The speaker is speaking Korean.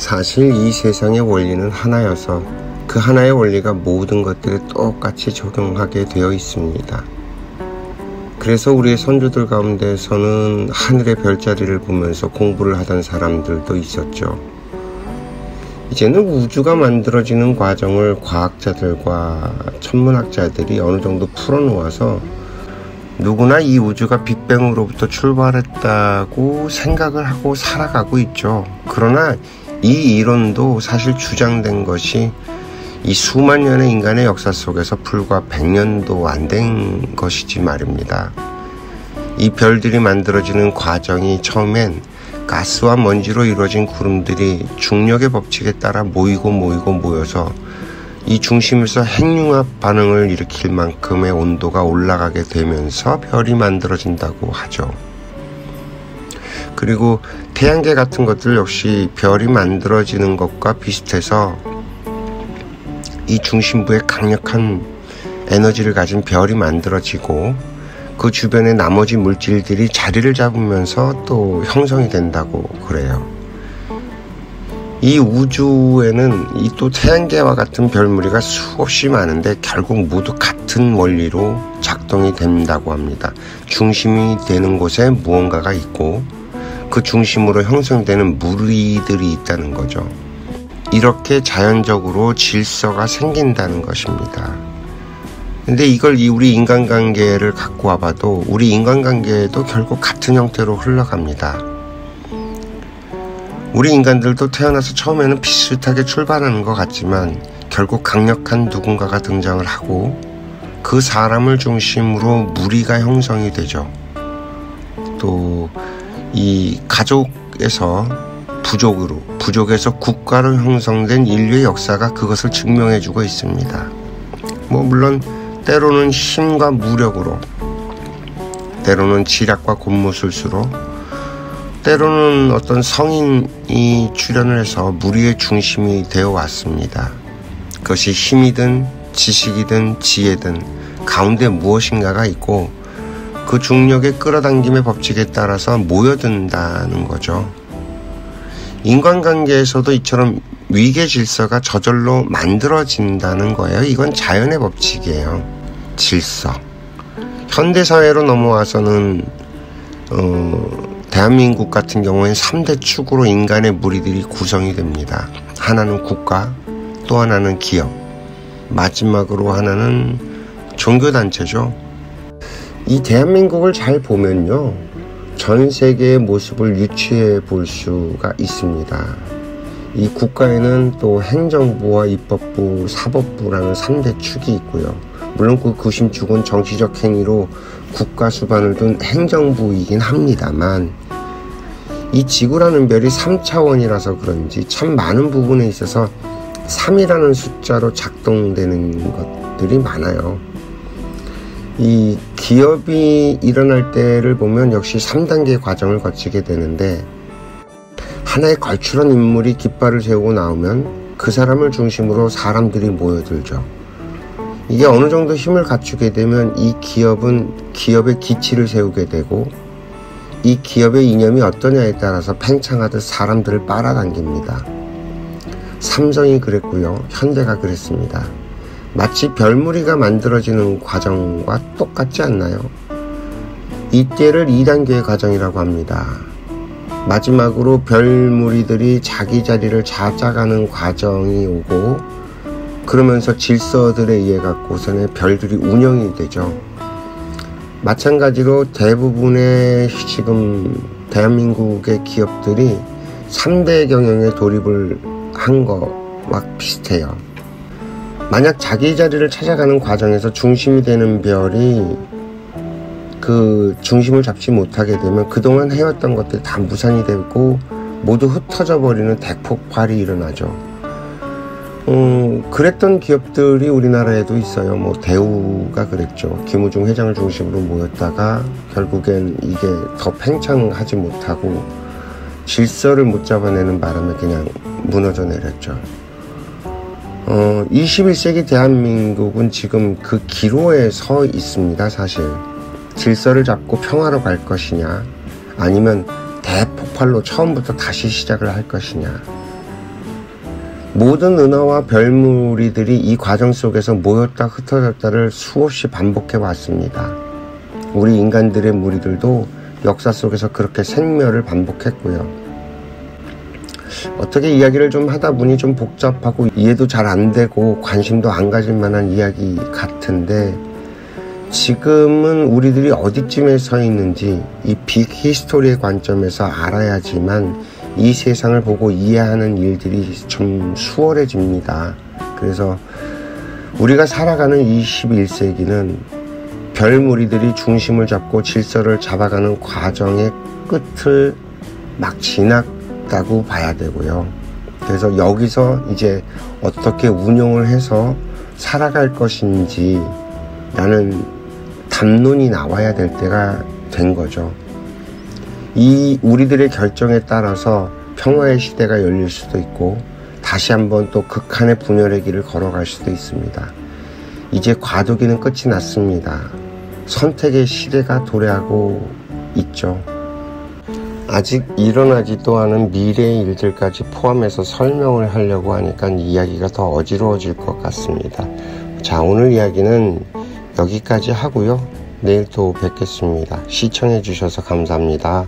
사실 이 세상의 원리는 하나여서 그 하나의 원리가 모든 것들에 똑같이 적용하게 되어 있습니다. 그래서 우리의 선조들 가운데서는 하늘의 별자리를 보면서 공부를 하던 사람들도 있었죠. 이제는 우주가 만들어지는 과정을 과학자들과 천문학자들이 어느 정도 풀어놓아서 누구나 이 우주가 빅뱅으로부터 출발했다고 생각을 하고 살아가고 있죠. 그러나 이 이론도 사실 주장된 것이 이 수만 년의 인간의 역사 속에서 불과 100년도 안 된 것이지 말입니다. 이 별들이 만들어지는 과정이 처음엔 가스와 먼지로 이루어진 구름들이 중력의 법칙에 따라 모여서 이 중심에서 핵융합 반응을 일으킬 만큼의 온도가 올라가게 되면서 별이 만들어진다고 하죠. 그리고 태양계 같은 것들 역시 별이 만들어지는 것과 비슷해서 이 중심부에 강력한 에너지를 가진 별이 만들어지고 그 주변의 나머지 물질들이 자리를 잡으면서 또 형성이 된다고 그래요. 이 우주에는 이 또 태양계와 같은 별무리가 수없이 많은데 결국 모두 같은 원리로 작동이 된다고 합니다. 중심이 되는 곳에 무언가가 있고 그 중심으로 형성되는 무리들이 있다는 거죠. 이렇게 자연적으로 질서가 생긴다는 것입니다. 근데 이걸 우리 인간관계를 갖고 와봐도 우리 인간관계도 결국 같은 형태로 흘러갑니다. 우리 인간들도 태어나서 처음에는 비슷하게 출발하는 것 같지만 결국 강력한 누군가가 등장을 하고 그 사람을 중심으로 무리가 형성이 되죠. 또 이 가족에서 부족에서 국가로 형성된 인류의 역사가 그것을 증명해주고 있습니다. 물론 때로는 힘과 무력으로, 때로는 지략과 곤무술수로, 때로는 어떤 성인이 출현을 해서 무리의 중심이 되어 왔습니다. 그것이 힘이든 지식이든 지혜든 가운데 무엇인가가 있고 그 중력의 끌어당김의 법칙에 따라서 모여든다는 거죠. 인간관계에서도 이처럼 위계 질서가 저절로 만들어진다는 거예요. 이건 자연의 법칙이에요. 질서. 현대사회로 넘어와서는 대한민국 같은 경우에는 3대 축으로 인간의 무리들이 구성이 됩니다. 하나는 국가, 또 하나는 기업, 마지막으로 하나는 종교단체죠. 이 대한민국을 잘 보면요, 전 세계의 모습을 유추해 볼 수가 있습니다. 이 국가에는 또 행정부와 입법부, 사법부라는 3대 축이 있고요. 물론 그 구심축은 정치적 행위로 국가 수반을 둔 행정부이긴 합니다만 이 지구라는 별이 3차원이라서 그런지 참 많은 부분에 있어서 3이라는 숫자로 작동되는 것들이 많아요. 이 기업이 일어날 때를 보면 역시 3단계 과정을 거치게 되는데 하나의 걸출한 인물이 깃발을 세우고 나오면 그 사람을 중심으로 사람들이 모여들죠. 이게 어느 정도 힘을 갖추게 되면 이 기업은 기업의 기치를 세우게 되고 이 기업의 이념이 어떠냐에 따라서 팽창하듯 사람들을 빨아당깁니다. 삼성이 그랬고요. 현대가 그랬습니다. 마치 별무리가 만들어지는 과정과 똑같지 않나요? 이때를 2단계의 과정이라고 합니다. 마지막으로 별무리들이 자기 자리를 찾아가는 과정이 오고 그러면서 질서들에 의해 갖고서는 별들이 운영이 되죠. 마찬가지로 대부분의 지금 대한민국의 기업들이 3대 경영에 돌입을 한 거와 비슷해요. 만약 자기 자리를 찾아가는 과정에서 중심이 되는 별이 그 중심을 잡지 못하게 되면 그동안 해왔던 것들이 다 무산이 되고 모두 흩어져 버리는 대폭발이 일어나죠. 그랬던 기업들이 우리나라에도 있어요. 대우가 그랬죠. 김우중 회장을 중심으로 모였다가 결국엔 이게 더 팽창하지 못하고 질서를 못 잡아내는 바람에 그냥 무너져 내렸죠. 21세기 대한민국은 지금 그 기로에 서 있습니다. 사실 질서를 잡고 평화로 갈 것이냐 아니면 대폭발로 처음부터 다시 시작을 할 것이냐 모든 은하와 별무리들이 이 과정 속에서 모였다 흩어졌다를 수없이 반복해 왔습니다. 우리 인간들의 무리들도 역사 속에서 그렇게 생멸을 반복했고요. 어떻게 이야기를 좀 하다 보니 좀 복잡하고 이해도 잘 안 되고 관심도 안 가질 만한 이야기 같은데, 지금은 우리들이 어디쯤에 서 있는지 이 빅 히스토리의 관점에서 알아야지만 이 세상을 보고 이해하는 일들이 좀 수월해집니다. 그래서 우리가 살아가는 21세기는 별무리들이 중심을 잡고 질서를 잡아가는 과정의 끝을 막 지났다고 봐야 되고요. 그래서 여기서 이제 어떻게 운용을 해서 살아갈 것인지 라는 담론이 나와야 될 때가 된 거죠. 이 우리들의 결정에 따라서 평화의 시대가 열릴 수도 있고 다시 한번 또 극한의 분열의 길을 걸어갈 수도 있습니다. 이제 과도기는 끝이 났습니다. 선택의 시대가 도래하고 있죠. 아직 일어나지도 않은 미래의 일들까지 포함해서 설명을 하려고 하니까 이야기가 더 어지러워질 것 같습니다. 자, 오늘 이야기는 여기까지 하고요. 내일 또 뵙겠습니다. 시청해 주셔서 감사합니다.